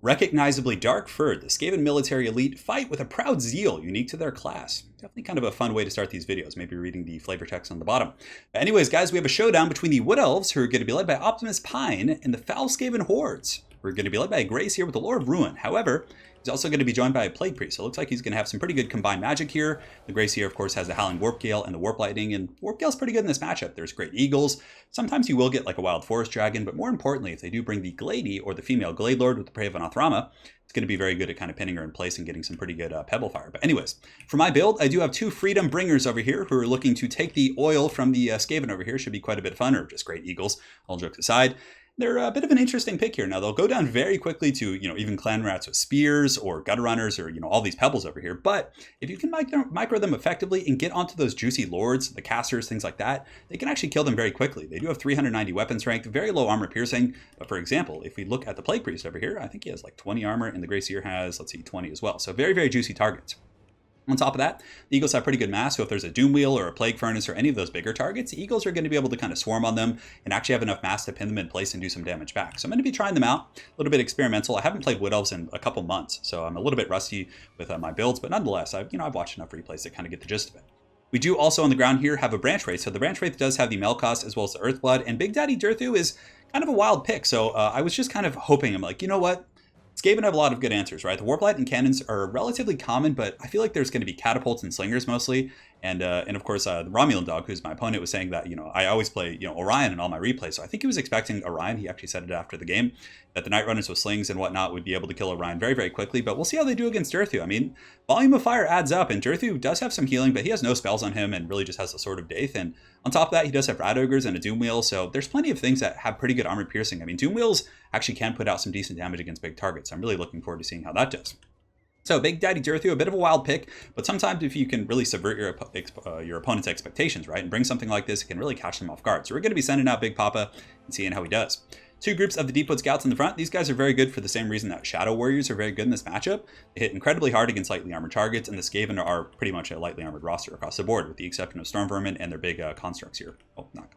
Recognizably dark-furred, the Skaven military elite fight with a proud zeal unique to their class. Definitely kind of a fun way to start these videos, maybe reading the flavor text on the bottom. But anyways, guys, we have a showdown between the Wood Elves, who are going to be led by Optimus Pine, and the Foul Skaven Hordes, who are going to be led by a Grace here with the Lore of Ruin. However, he's also going to be joined by a Plague Priest, so it looks like he's going to have some pretty good combined magic here. The Grace here, of course, has the Howling Warp Gale and the Warp Lightning, and Warp Gale's pretty good in this matchup. There's great Eagles. Sometimes you will get like a Wild Forest Dragon, but more importantly, if they do bring the Glady or the female Glade Lord with the Prey of Anathrama, it's going to be very good at kind of pinning her in place and getting some pretty good Pebble Fire. But anyways, for my build, I do have two Freedom Bringers over here who are looking to take the oil from the Skaven over here. Should be quite a bit of fun, or just great Eagles, all jokes aside. They're a bit of an interesting pick here. Now, they'll go down very quickly to, even Clan Rats with Spears or Gutter Runners or, all these Pebbles over here. But if you can micro them effectively and get onto those juicy Lords, the Casters, things like that, they can actually kill them very quickly. They do have 390 weapon strength, very low armor piercing. But for example, if we look at the Plague Priest over here, I think he has like 20 armor, and the Gracier has, 20 as well. So very, very juicy targets. On top of that, the Eagles have pretty good mass, so if there's a Doom Wheel or a Plague Furnace or any of those bigger targets, the Eagles are going to be able to kind of swarm on them and actually have enough mass to pin them in place and do some damage back. So I'm going to be trying them out, a little bit experimental. I haven't played Wood Elves in a couple months, so I'm a little bit rusty with my builds, but nonetheless, I've watched enough replays to kind of get the gist of it. We do also on the ground here have a Branch Wraith, so the Branch Wraith does have the Melkos as well as the Earthblood, and Big Daddy DURTHU is kind of a wild pick, so I was just kind of hoping, I'm like, you know what? Skaven have a lot of good answers, right? The Warp Light and Cannons are relatively common, but I feel like there's going to be Catapults and Slingers mostly. And of course, the Romulan Dog, who's my opponent, was saying that, I always play, Orion in all my replays. So I think he was expecting Orion. He actually said it after the game, that the Night Runners with slings and whatnot would be able to kill Orion very, very quickly. But we'll see how they do against DURTHU. I mean, volume of fire adds up, and DURTHU does have some healing, but he has no spells on him and really just has the Sword of Daith. And on top of that, he does have Rat Ogres and a Doom Wheel. So there's plenty of things that have pretty good armor piercing. I mean, Doom Wheels actually can put out some decent damage against big targets. I'm really looking forward to seeing how that does. So Big Daddy DURTHU, a bit of a wild pick, but sometimes if you can really subvert your opponent's expectations, right, and bring something like this, it can really catch them off guard. So we're going to be sending out Big Papa and seeing how he does. Two groups of the Deepwood Scouts in the front. These guys are very good for the same reason that Shadow Warriors are very good in this matchup. They hit incredibly hard against lightly armored targets, and the Skaven are pretty much a lightly armored roster across the board, with the exception of Storm Vermin and their big constructs here. Oh, not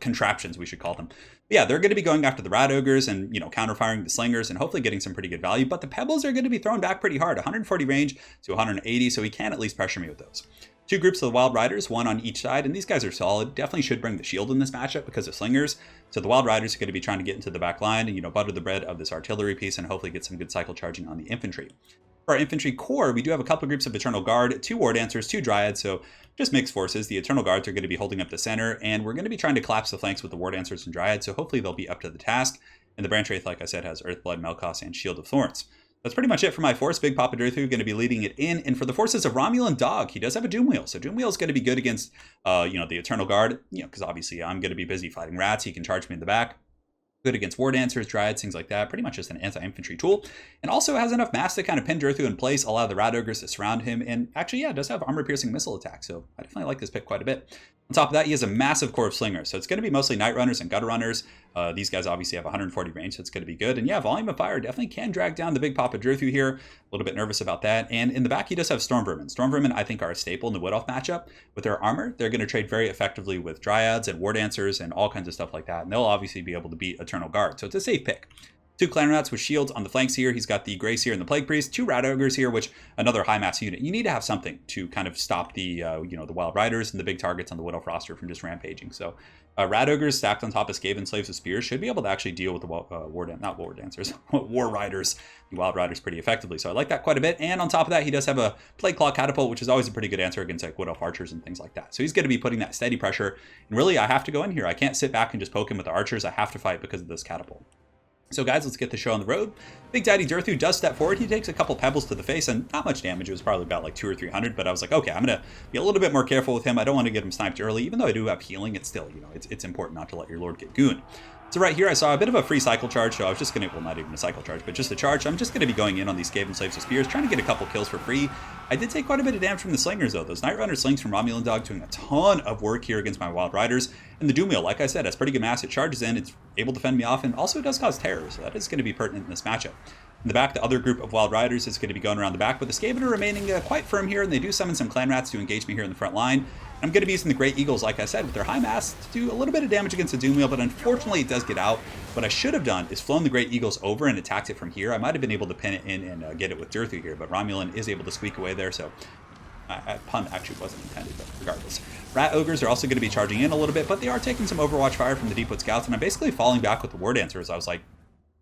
contraptions, we should call them. But yeah, they're going to be going after the Rat Ogres and, counterfiring the Slingers and hopefully getting some pretty good value. But the Pebbles are going to be thrown back pretty hard, 140 range to 180, so he can at least pressure me with those. Two groups of the Wild Riders, one on each side, and these guys are solid. Definitely should bring the shield in this matchup because of Slingers. So the Wild Riders are going to be trying to get into the back line and, butter the bread of this artillery piece and hopefully get some good cycle charging on the infantry. For our Infantry Corps, we do have a couple of groups of Eternal Guard, two War Dancers, two Dryads, so just mixed forces. The Eternal Guards are going to be holding up the center, and we're going to be trying to collapse the flanks with the War Dancers and Dryads, so hopefully they'll be up to the task. And the Branch Wraith, like I said, has Earthblood, Melkos, and Shield of Thorns. That's pretty much it for my force. Big Papa DURTHU going to be leading it in. And for the forces of Romulan Dog, he does have a Doom Wheel. So Doom Wheel is going to be good against, the Eternal Guard, because obviously I'm going to be busy fighting rats. He can charge me in the back. Good against War Dancers, Dryads, things like that. Pretty much just an anti-infantry tool. And also has enough mass to kind of pin DURTHU in place, allow the Rat Ogres to surround him. And actually, yeah, it does have armor-piercing missile attack. So I definitely like this pick quite a bit. On top of that, he has a massive core of Slingers. So it's going to be mostly Night Runners and Gutter Runners. These guys obviously have 140 range, so it's going to be good. And yeah, Volume of Fire definitely can drag down the Big Papa DURTHU here. A little bit nervous about that. And in the back, he does have Storm Vermin. Storm Vermin, I think, are a staple in the Wood Elf matchup. With their armor, they're going to trade very effectively with Dryads and War Dancers and all kinds of stuff like that. And they'll obviously be able to beat Eternal Guard. So it's a safe pick. Two Clan Rats with shields on the flanks here. He's got the Gracier and the Plague Priest. Two Rat Ogres here, which another high mass unit. You need to have something to kind of stop the, the Wild Riders and the big targets on the Wood Elf roster from just rampaging. So Rat Ogres stacked on top of Skaven Slaves with Spears should be able to actually deal with the War Riders, the Wild Riders pretty effectively. So I like that quite a bit. And on top of that, he does have a Plague Claw Catapult, which is always a pretty good answer against like Wood Elf Archers and things like that. So he's going to be putting that steady pressure. And really, I have to go in here. I can't sit back and just poke him with the Archers. I have to fight because of this Catapult. So guys, let's get the show on the road. Big Daddy DURTHU does step forward. He takes a couple pebbles to the face and not much damage. It was probably about like 200 or 300, but I was like, okay, I'm going to be a little bit more careful with him. I don't want to get him sniped early, even though I do have healing. It's still, it's important not to let your Lord get gooned. So right here, I saw a bit of a free cycle charge, so I was just going to, well, not even a cycle charge, but just a charge. I'm just going to be going in on these Skaven Slaves with Spears, trying to get a couple kills for free. I did take quite a bit of damage from the Slingers, though. Those Night Runner slings from Romulan Dog doing a ton of work here against my Wild Riders. And the Doom Wheel, like I said, has pretty good mass. It charges in, it's able to fend me off, and also it does cause terror, so that is going to be pertinent in this matchup. In the back, the other group of Wild Riders is going to be going around the back, but the Skaven are remaining quite firm here, and they do summon some Clan Rats to engage me here in the front line. I'm going to be using the Great Eagles, like I said, with their high mass to do a little bit of damage against the Doom Wheel, but unfortunately it does get out. What I should have done is flown the Great Eagles over and attacked it from here. I might have been able to pin it in and get it with DURTHU here, but Romulan is able to squeak away there, so pun actually wasn't intended, but regardless. Rat Ogres are also going to be charging in a little bit, but they are taking some Overwatch fire from the Deepwood Scouts, and I'm basically falling back with the War Dancers. I was like,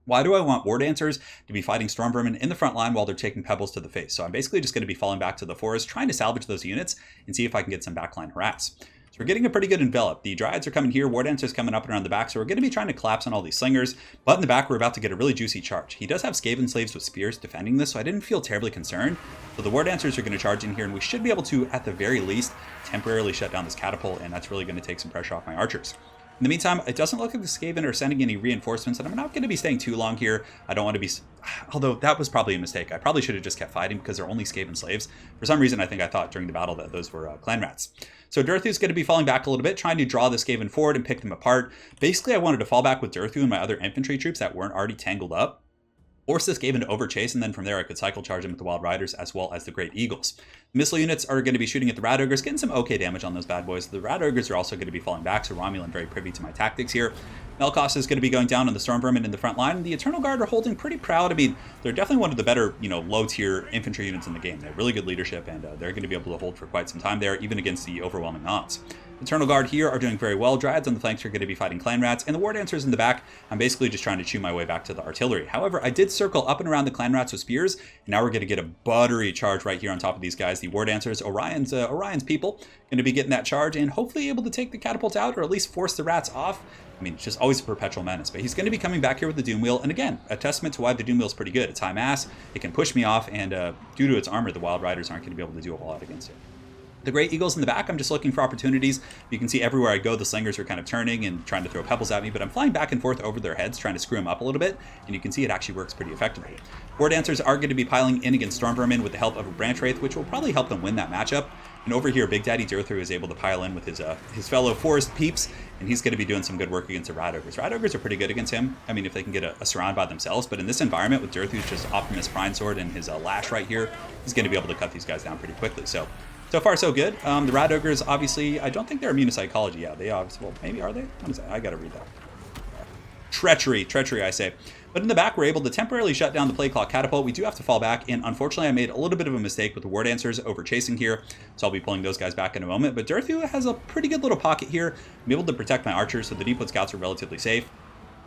why do I want War Dancers to be fighting Storm Vermin in the front line while they're taking pebbles to the face? So I'm basically just going to be falling back to the forest, trying to salvage those units and see if I can get some backline harass. So we're getting a pretty good envelop. The Dryads are coming here, War Dancers coming up and around the back, so we're going to be trying to collapse on all these Slingers, but in the back we're about to get a really juicy charge. He does have Skaven Slaves with Spears defending this, so I didn't feel terribly concerned. So the War Dancers are going to charge in here, and we should be able to, at the very least, temporarily shut down this catapult, and that's really going to take some pressure off my archers. In the meantime, it doesn't look like the Skaven are sending any reinforcements, and I'm not going to be staying too long here. I don't want to be... Although, that was probably a mistake. I probably should have just kept fighting because they're only Skaven Slaves. For some reason, I think I thought during the battle that those were Clan Rats. So DURTHU is going to be falling back a little bit, trying to draw the Skaven forward and pick them apart. Basically, I wanted to fall back with DURTHU and my other infantry troops that weren't already tangled up. Force this Skaven to overchase, and then from there I could cycle charge him with the Wild Riders as well as the Great Eagles. The missile units are going to be shooting at the Rat Ogres, getting some okay damage on those bad boys. The Rat Ogres are also going to be falling back, so Romulan very privy to my tactics here. Melkos is going to be going down on the Storm Vermin in the front line, and the Eternal Guard are holding pretty proud. I mean, they're definitely one of the better, low-tier infantry units in the game. They have really good leadership, and they're going to be able to hold for quite some time there, even against the overwhelming odds. Eternal Guard here are doing very well. Dryads on the flanks are going to be fighting Clan Rats, and the War Dancers in the back, I'm basically just trying to chew my way back to the artillery. However, I did circle up and around the Clan Rats with spears, and now we're going to get a buttery charge right here on top of these guys. The War Dancers, Orion's people, going to be getting that charge and hopefully able to take the catapult out, or at least force the Rats off. I mean, it's just always a perpetual menace, but he's going to be coming back here with the Doom Wheel, and again, a testament to why the Doom Wheel is pretty good. It's high mass, it can push me off, and due to its armor, the Wild Riders aren't going to be able to do a whole lot against it. The Great Eagles in the back, I'm just looking for opportunities. You can see everywhere I go, the Slingers are kind of turning and trying to throw pebbles at me, but I'm flying back and forth over their heads, trying to screw them up a little bit, and you can see it actually works pretty effectively. War Dancers are going to be piling in against Storm Vermin with the help of a Branch Wraith, which will probably help them win that matchup. And over here, Big Daddy DURTHU is able to pile in with his fellow Forest Peeps, and he's going to be doing some good work against the Rat Ogres. Rat Ogres are pretty good against him, I mean, if they can get a surround by themselves, but in this environment with DURTHU's just Optimus Prime Sword and his Lash right here, he's going to be able to cut these guys down pretty quickly. So far, so good. The Rat Ogres, obviously, I don't think they're immune to psychology. Yeah, they obviously, well, maybe are they? What is that? I gotta read that. Treachery, I say. But in the back, we're able to temporarily shut down the Plague Claw Catapult. We do have to fall back, and unfortunately, I made a little bit of a mistake with the War Dancers over chasing here, so I'll be pulling those guys back in a moment. But DURTHU has a pretty good little pocket here. I'm able to protect my archers, so the Deepwood Scouts are relatively safe.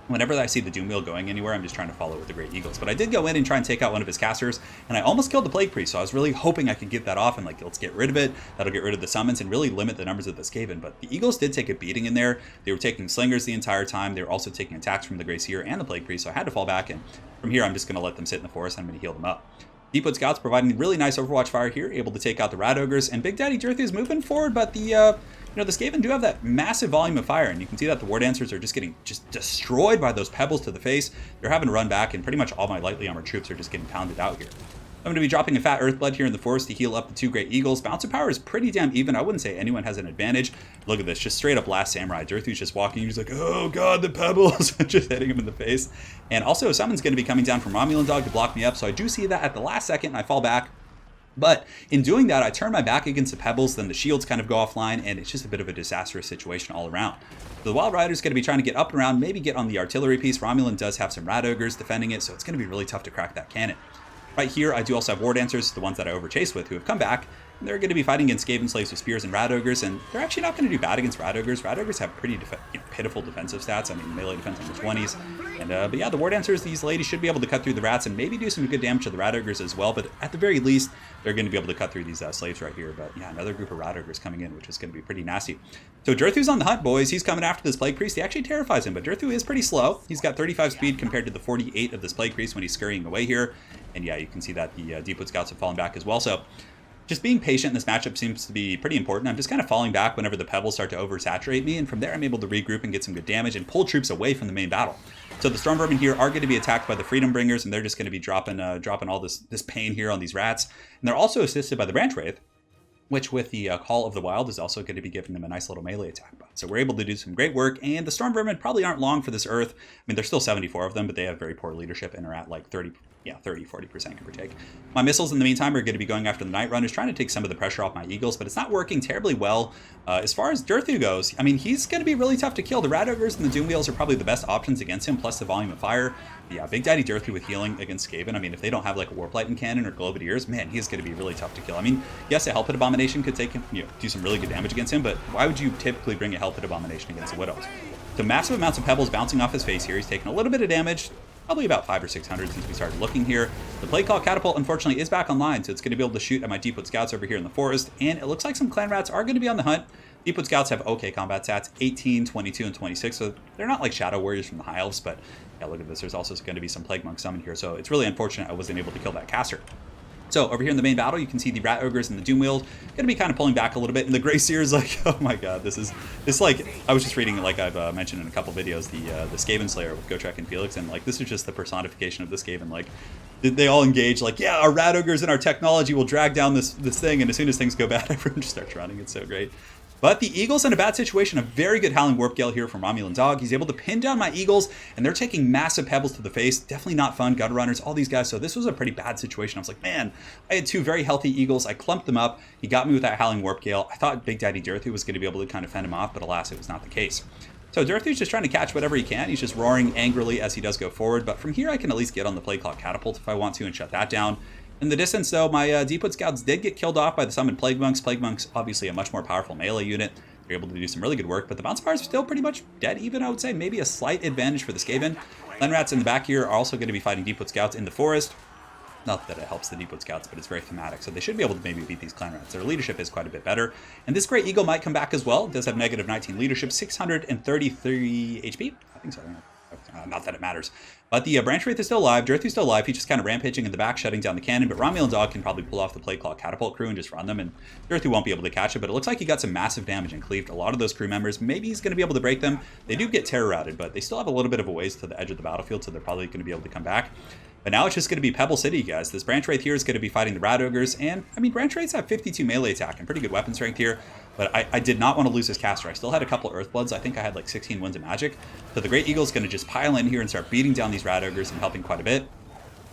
Whenever I see the Doom Wheel going anywhere, I'm just trying to follow with the Great Eagles. But I did go in and try and take out one of his casters, and I almost killed the Plague Priest, so I was really hoping I could get that off and, like, let's get rid of it. That'll get rid of the summons and really limit the numbers of the Skaven. But the Eagles did take a beating in there. They were taking Slingers the entire time. They were also taking attacks from the Grey Seer and the Plague Priest, so I had to fall back, and from here, I'm just going to let them sit in the forest, and I'm going to heal them up. Deepwood Scouts providing really nice Overwatch fire here, able to take out the Rat Ogres, and Big Daddy DURTHU is moving forward, but the Skaven do have that massive volume of fire, and you can see that the War Dancers are just getting destroyed by those pebbles to the face. They're having to run back, and pretty much all my lightly armored troops are just getting pounded out here. I'm going to be dropping a fat Earthblood here in the forest to heal up the two Great Eagles. Bounce of power is pretty damn even. I wouldn't say anyone has an advantage. Look at this, just straight up Last Samurai. DURTHU's just walking, he's like, oh god, the pebbles, just hitting him in the face. And also, someone's going to be coming down from Romulan Dog to block me up, so I do see that at the last second, and I fall back. But in doing that, I turn my back against the pebbles, then the shields kind of go offline, and it's just a bit of a disastrous situation all around. The Wild Rider's going to be trying to get up and around, maybe get on the artillery piece. Romulan does have some Rat Ogres defending it, so it's going to be really tough to crack that cannon. Right here, I do also have War Dancers, the ones that I overchased with, who have come back. And they're going to be fighting against Skaven Slaves with Spears and Rat Ogres, and they're actually not going to do bad against Rat Ogres. Rat Ogres have pretty pitiful defensive stats. I mean, melee defense in the 20s. And, but yeah, the War Dancers, these ladies should be able to cut through the Rats and maybe do some good damage to the Rat Ogres as well. But at the very least, they're going to be able to cut through these slaves right here. But yeah, another group of Rat Ogres coming in, which is going to be pretty nasty. So DURTHU's on the hunt, boys. He's coming after this Plague Priest. He actually terrifies him, but DURTHU is pretty slow. He's got 35 speed compared to the 48 of this Plague Priest when he's scurrying away here. And yeah, you can see that the Deepwood Scouts have fallen back as well. So just being patient in this matchup seems to be pretty important. I'm just kind of falling back whenever the pebbles start to oversaturate me, and from there I'm able to regroup and get some good damage and pull troops away from the main battle. So the Storm Vermin here are going to be attacked by the Freedom Bringers, and they're just going to be dropping all this pain here on these rats. And they're also assisted by the Branch Wraith, which with the Call of the Wild is also going to be giving them a nice little melee attack. So we're able to do some great work, and the Storm Vermin probably aren't long for this Earth. I mean, there's still 74 of them, but they have very poor leadership and are at like 30 yeah, 30-40% give or take. My missiles in the meantime are going to be going after the Night Runners, trying to take some of the pressure off my Eagles, but it's not working terribly well. As far as DURTHU goes, I mean, he's going to be really tough to kill. The Rat Ogres and the Doom Wheels are probably the best options against him, plus the volume of fire. But yeah, Big Daddy DURTHU with healing against Skaven. I mean, if they don't have like a Warp Lightning Cannon or Globe of Ears, man, he's going to be really tough to kill. I mean, yes, a Hell Pit Abomination could take him, do some really good damage against him, but why would you typically bring a Hell Pit Abomination against the Widows? So massive amounts of pebbles bouncing off his face here. He's taking a little bit of damage, probably about 500 or 600 since we started looking here. The Plague Call Catapult, unfortunately, is back online, so it's going to be able to shoot at my Deepwood Scouts over here in the forest, and it looks like some Clan Rats are going to be on the hunt. Deepwood Scouts have okay combat stats, 18, 22, and 26, so they're not like Shadow Warriors from the High Elves, but yeah, look at this. There's also going to be some Plague Monks summoned here, so it's really unfortunate I wasn't able to kill that caster. So over here in the main battle, you can see the Rat Ogres and the Doom Wheels going to be kind of pulling back a little bit. And the Grey Seer is like, oh my god, this like, I was just reading, like I've mentioned in a couple videos, the Skaven Slayer with Gotrek and Felix, and like this is just the personification of the Skaven. Like they all engage, like, yeah, our Rat Ogres and our technology will drag down this thing, and as soon as things go bad, everyone just starts running. It's so great. But the Eagles in a bad situation. A very good Howling Warp Gale here from Romulan Dog. He's able to pin down my Eagles, and they're taking massive pebbles to the face. Definitely not fun. Gutter Runners, all these guys. So this was a pretty bad situation. I was like, man, I had two very healthy Eagles. I clumped them up. He got me with that Howling Warp Gale. I thought Big Daddy DURTHU was going to be able to kind of fend him off, but alas, it was not the case. So DURTHU's just trying to catch whatever he can. He's just roaring angrily as he does go forward. But from here, I can at least get on the Plague Claw Catapult if I want to and shut that down. In the distance, though, my Deepwood Scouts did get killed off by the summoned Plague Monks. Plague Monks, obviously a much more powerful melee unit. They're able to do some really good work, but the Bounce Bars are still pretty much dead even, I would say. Maybe a slight advantage for the Skaven. Clan Rats in the back here are also going to be fighting Deepwood Scouts in the forest. Not that it helps the Deepwood Scouts, but it's very thematic, so they should be able to maybe beat these Clan Rats. Their leadership is quite a bit better. And this Great Eagle might come back as well. It does have negative 19 leadership, 633 HP. I think so. Not that it matters. But the Branch Wraith is still alive. DURTHU's still alive. He's just kind of rampaging in the back, shutting down the cannon. But Romulan Dog can probably pull off the Plague Claw Catapult crew and just run them. And DURTHU won't be able to catch it. But it looks like he got some massive damage and cleaved a lot of those crew members. Maybe he's going to be able to break them. They do get terror routed, but they still have a little bit of a ways to the edge of the battlefield, so they're probably going to be able to come back. But now it's just going to be Pebble City, guys. This Branch Wraith here is going to be fighting the Rat Ogres. And, I mean, Branch Wraiths have 52 melee attack and pretty good weapon strength here. But I did not want to lose this caster. I still had a couple Earthbloods. I think I had like 16 Winds of Magic. So the Great Eagle is going to just pile in here and start beating down these Rat Ogres and helping quite a bit.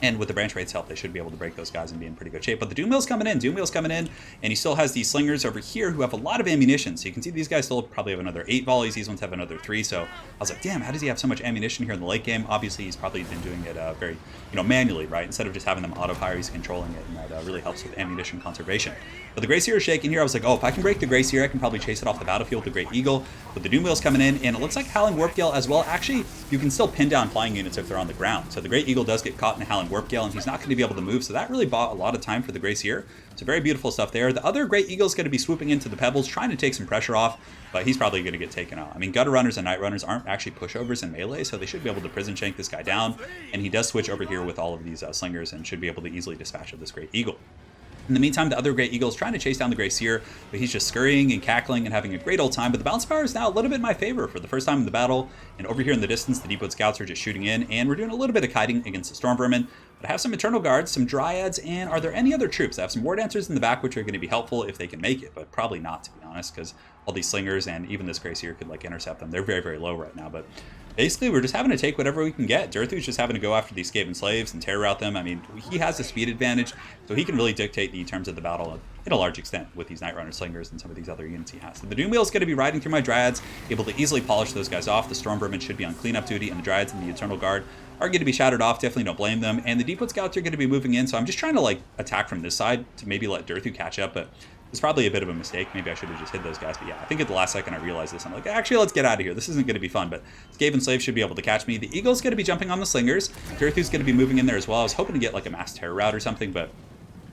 And with the Branch Wraith's help, they should be able to break those guys and be in pretty good shape. But the Doom Wheel's coming in. And he still has these Slingers over here who have a lot of ammunition. So you can see these guys still probably have another 8 volleys. These ones have another 3. So I was like, damn, how does he have so much ammunition here in the late game? Obviously, he's probably been doing it very, manually, right? Instead of just having them auto-fire, he's controlling it, and that really helps with ammunition conservation. But the Grey Seer is shaking here. I was like, oh, if I can break the Grey Seer, I can probably chase it off the battlefield with the Great Eagle. But the Doom Wheel's coming in, and it looks like Howling Warp Gale as well. Actually, you can still pin down flying units if they're on the ground. So the Great Eagle does get caught in a Howling Warp Gale, and he's not going to be able to move. So that really bought a lot of time for the Grey Seer. So very beautiful stuff there. The other Great Eagle is going to be swooping into the Pebbles, trying to take some pressure off, but he's probably going to get taken out. I mean, Gutter Runners and Night Runners aren't actually pushovers in melee, so they should be able to prison shank this guy down. And he does switch over here with all of these Slingers and should be able to easily dispatch of this Great Eagle. In the meantime, the other Great Eagle is trying to chase down the Grey Seer, but he's just scurrying and cackling and having a great old time. But the bounce power is now a little bit in my favor for the first time in the battle. And over here in the distance, the Deepwood Scouts are just shooting in, and we're doing a little bit of kiting against the Storm Vermin. But I have some Eternal Guards, some Dryads, and are there any other troops? I have some War Dancers in the back, which are going to be helpful if they can make it, but probably not, to be honest, because all these Slingers and even this Grey Seer could like intercept them. They're very, very low right now, but basically we're just having to take whatever we can get. DURTHU's just having to go after these Skaven slaves and terror out them. I mean, he has the speed advantage, so he can really dictate the terms of the battle in a large extent with these Night Runner Slingers and some of these other units he has. So the Doom Wheel is going to be riding through my Dryads, able to easily polish those guys off. The Storm Vermin should be on cleanup duty, and the Dryads and the Eternal Guard are going to be shattered off. Definitely don't blame them. And the Deepwood Scouts are going to be moving in, so I'm just trying to like attack from this side to maybe let DURTHU catch up, but it's probably a bit of a mistake. Maybe I should have just hit those guys. But yeah, I think at the last second I realized this. I'm like, actually, let's get out of here. This isn't going to be fun. But Skaven Slaves should be able to catch me. The Eagle's going to be jumping on the Slingers. DURTHU's going to be moving in there as well. I was hoping to get like a mass terror route or something, but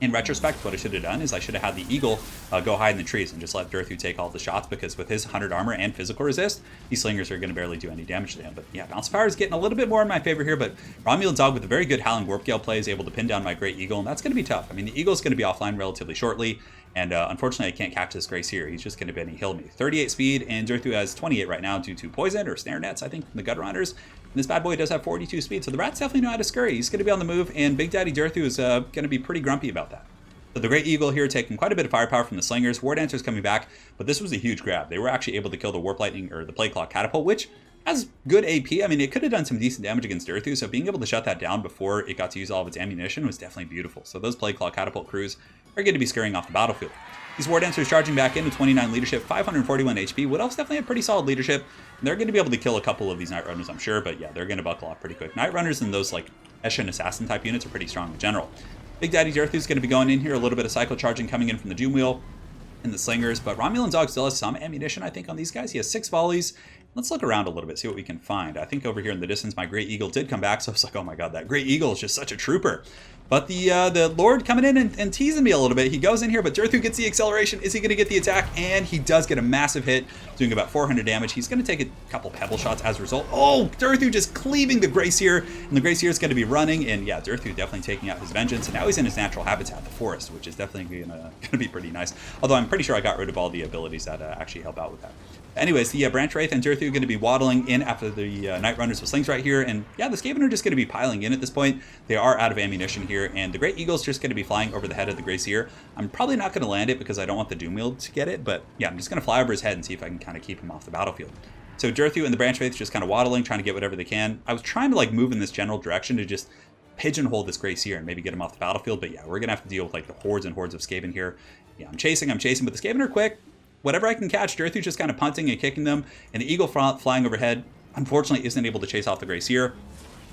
in retrospect, what I should have done is I should have had the Eagle go hide in the trees and just let DURTHU take all the shots, because with his 100 armor and physical resist, these Slingers are going to barely do any damage to him. But yeah, bounce power is getting a little bit more in my favor here, but Romulan Dog with a very good Howling Warp Gale play is able to pin down my Great Eagle, and that's going to be tough. I mean, the Eagle's going to be offline relatively shortly, and unfortunately I can't catch this Grey Seer. He's just going to be able to heal me. 38 speed, and DURTHU has 28 right now due to poison or snare nets, I think, from the Gutter Runners. And this bad boy does have 42 speed, so the Rats definitely know how to scurry. He's going to be on the move, and Big Daddy DURTHU is going to be pretty grumpy about that. So the Great Eagle here taking quite a bit of firepower from the Slingers. War Dancers coming back, but this was a huge grab. They were actually able to kill the Warp Lightning or the Plague Claw Catapult, which has good AP. I mean, it could have done some decent damage against DURTHU, so being able to shut that down before it got to use all of its ammunition was definitely beautiful. So those Plague Claw Catapult crews are going to be scurrying off the battlefield. These War Dancers charging back into 29 leadership, 541 HP. Wood Elves definitely have pretty solid leadership. And they're going to be able to kill a couple of these Night Runners, I'm sure, but yeah, they're going to buckle off pretty quick. Night Runners and those like Eshin Assassin type units are pretty strong in general. Big Daddy DURTHU is going to be going in here, a little bit of cycle charging coming in from the Doom Wheel and the Slingers, but Romulan Dog still has some ammunition, I think, on these guys. He has 6 volleys. Let's look around a little bit, see what we can find. I think over here in the distance, my Great Eagle did come back, so I was like, oh my god, that Great Eagle is just such a trooper. But the Lord coming in and teasing me a little bit. He goes in here, but DURTHU gets the acceleration. Is he going to get the attack? And he does get a massive hit, doing about 400 damage. He's going to take a couple pebble shots as a result. Oh, DURTHU just cleaving the Grey Seer, and the Grey Seer is going to be running. And yeah, DURTHU definitely taking out his vengeance. And now he's in his natural habitat, the forest, which is definitely going to be pretty nice. Although I'm pretty sure I got rid of all the abilities that actually help out with that. Anyways, the Branch Wraith and DURTHU are going to be waddling in after the Night Runners with slings right here. And yeah, the Skaven are just going to be piling in at this point. They are out of ammunition here. And the Great Eagle's just going to be flying over the head of the Grey Seer. I'm probably not going to land it because I don't want the Doom Wheel to get it. But yeah, I'm just going to fly over his head and see if I can kind of keep him off the battlefield. So DURTHU and the Branch Wraith just kind of waddling, trying to get whatever they can. I was trying to like move in this general direction to just pigeonhole this Grey Seer and maybe get him off the battlefield. But yeah, we're going to have to deal with like the hordes and hordes of Skaven here. Yeah, I'm chasing, but the Skaven are quick. Whatever I can catch, DURTHU's just kind of punting and kicking them, and the Eagle flying overhead, unfortunately, isn't able to chase off the Grey Seer.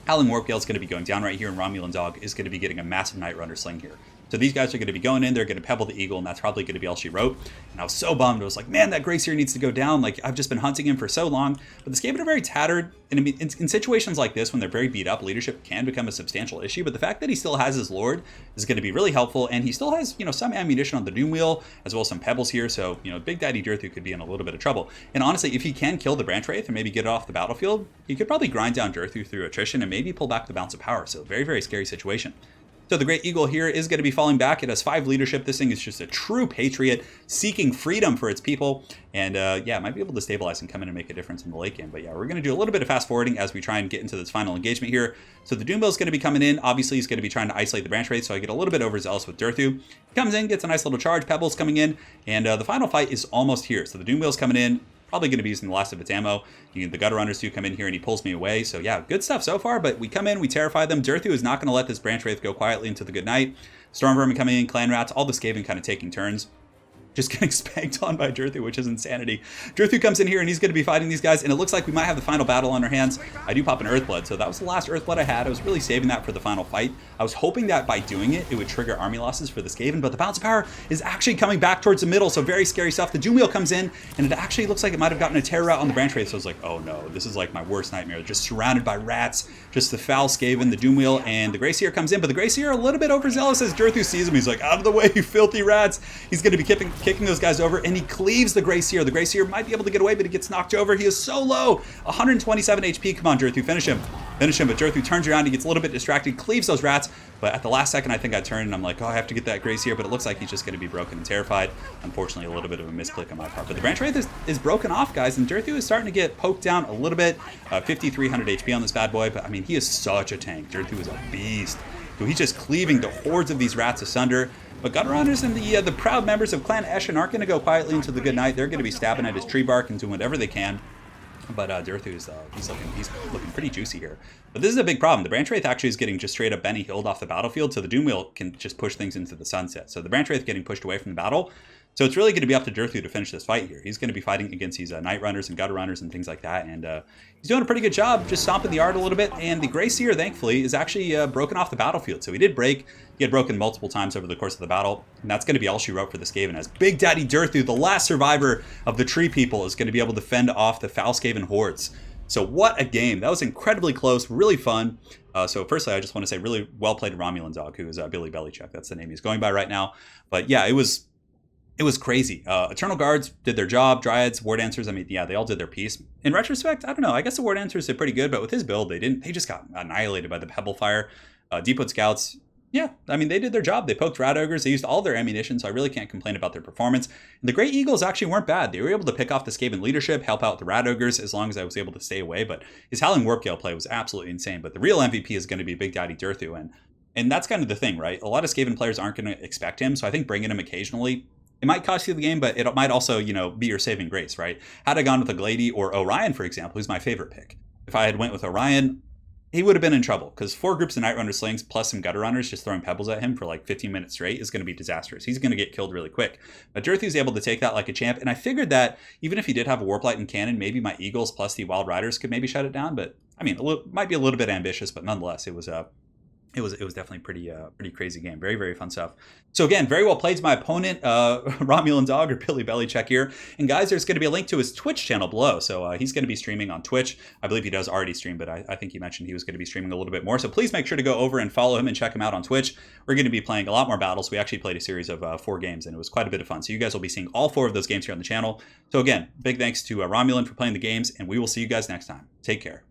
Howling Warpgale is going to be going down right here, and Romulan Dog is going to be getting a massive Night Runner sling here. So these guys are going to be going in, they're going to pebble the Eagle, and that's probably going to be all she wrote. And I was so bummed. I was like, man, that Grey Seer needs to go down. Like, I've just been hunting him for so long. But the Skaven are very tattered, and in situations like this, when they're very beat up, leadership can become a substantial issue. But the fact that he still has his Lord is going to be really helpful, and he still has, you know, some ammunition on the Doom Wheel, as well as some pebbles here. So, you know, Big Daddy DURTHU could be in a little bit of trouble. And honestly, if he can kill the Branch Wraith and maybe get it off the battlefield, he could probably grind down DURTHU through attrition and maybe pull back the Bounce of Power. So very, very scary situation. So the Great Eagle here is going to be falling back. It has 5 leadership. This thing is just a true patriot seeking freedom for its people. And yeah, it might be able to stabilize and come in and make a difference in the late game. But yeah, we're going to do a little bit of fast forwarding as we try and get into this final engagement here. So the Doom Wheel is going to be coming in. Obviously, he's going to be trying to isolate the Branch Wraith, so I get a little bit overzealous with DURTHU. He comes in, gets a nice little charge. Pebbles coming in, and the final fight is almost here. So the Doom Wheel is coming in. Probably going to be using the last of its ammo. The Gutter Runners do come in here and he pulls me away. So yeah, good stuff so far, but we come in, we terrify them. DURTHU is not going to let this Branch Wraith go quietly into the good night. Storm Vermin coming in, Clan Rats, all the Skaven kind of taking turns. Just getting spanked on by DURTHU, which is insanity. DURTHU comes in here and he's going to be fighting these guys, and it looks like we might have the final battle on our hands. I do pop an Earthblood, so that was the last Earthblood I had. I was really saving that for the final fight. I was hoping that by doing it, it would trigger army losses for the Skaven, but the Bounce of Power is actually coming back towards the middle, so very scary stuff. The Doom Wheel comes in, and it actually looks like it might have gotten a terror out on the Branch Wraith, so I was like, oh no, this is like my worst nightmare. Just surrounded by rats, just the foul Skaven, the Doom Wheel, and the Grey Seer comes in, but the Grey Seer a little bit overzealous as DURTHU sees him. He's like, out of the way, you filthy rats. He's going to be kicking those guys over, and he cleaves the Grey Seer. The Grey Seer might be able to get away, but he gets knocked over. He is so low. 127 HP. Come on, DURTHU, finish him. Finish him, but DURTHU turns around, he gets a little bit distracted, cleaves those rats, but at the last second I think I turned and I'm like, oh, I have to get that Grey Seer, but it looks like he's just going to be broken and terrified. Unfortunately, a little bit of a misclick on my part, but the Branch Wraith is broken off, guys, and DURTHU is starting to get poked down a little bit. 5,300 HP on this bad boy, but I mean, he is such a tank. DURTHU is a beast. So he's just cleaving the hordes of these rats asunder. But Gutter Runners and the proud members of Clan Eshin aren't going to go quietly into the good night. They're going to be stabbing at his tree bark and doing whatever they can. But DURTHU is he's looking pretty juicy here. But this is a big problem. The Branch Wraith actually is getting just straight up Benny Hilled off the battlefield, so the Doom Wheel can just push things into the sunset. So the Branch Wraith getting pushed away from the battle. So it's really going to be up to DURTHU to finish this fight here. He's going to be fighting against these Night Runners and Gutter Runners and things like that. And he's doing a pretty good job just stomping the yard a little bit. And the Grey Seer, thankfully, is actually broken off the battlefield. So he did break. He had broken multiple times over the course of the battle. And that's going to be all she wrote for the Skaven. As Big Daddy DURTHU, the last survivor of the Tree People, is going to be able to fend off the foul Skaven hordes. So what a game. That was incredibly close, really fun. So firstly, I just want to say really well played Romulan Dog, who is Billy Belichick. That's the name he's going by right now. But yeah, it was crazy. Eternal Guards did their job. Dryads, War Dancers, I mean, yeah, they all did their piece. In retrospect, I don't know. I guess the War Dancers did pretty good, but with his build, they just got annihilated by the Pebble Fire. Deepwood Scouts, yeah, I mean, they did their job. They poked Rat Ogres. They used all their ammunition, so I really can't complain about their performance. And the Great Eagles actually weren't bad. They were able to pick off the Skaven leadership, help out the Rat Ogres as long as I was able to stay away. But his Howling Warpgale play was absolutely insane. But the real MVP is going to be Big Daddy DURTHU. And that's kind of the thing, right? A lot of Skaven players aren't going to expect him, so I think bringing him occasionally It might cost you the game, but it might also, you know, be your saving grace, right? Had I gone with a Glady or Orion, for example, who's my favorite pick, if I had went with Orion, he would have been in trouble because 4 groups of Night Runner slings plus some Gutter Runners just throwing pebbles at him for like 15 minutes straight is going to be disastrous. He's going to get killed really quick. But DURTHU's able to take that like a champ, and I figured that even if he did have a Warplight and Cannon, maybe my Eagles plus the Wild Riders could maybe shut it down. But I mean, might be a little bit ambitious, but nonetheless, it was definitely pretty crazy game. Very, very fun stuff. So again, very well played to my opponent, Romulan Dog or Billy Belichick here. And guys, there's going to be a link to his Twitch channel below. So he's going to be streaming on Twitch. I believe he does already stream, but I think he mentioned he was going to be streaming a little bit more. So please make sure to go over and follow him and check him out on Twitch. We're going to be playing a lot more battles. We actually played a series of 4 games, and it was quite a bit of fun. So you guys will be seeing all 4 of those games here on the channel. So again, big thanks to Romulan for playing the games, and we will see you guys next time. Take care.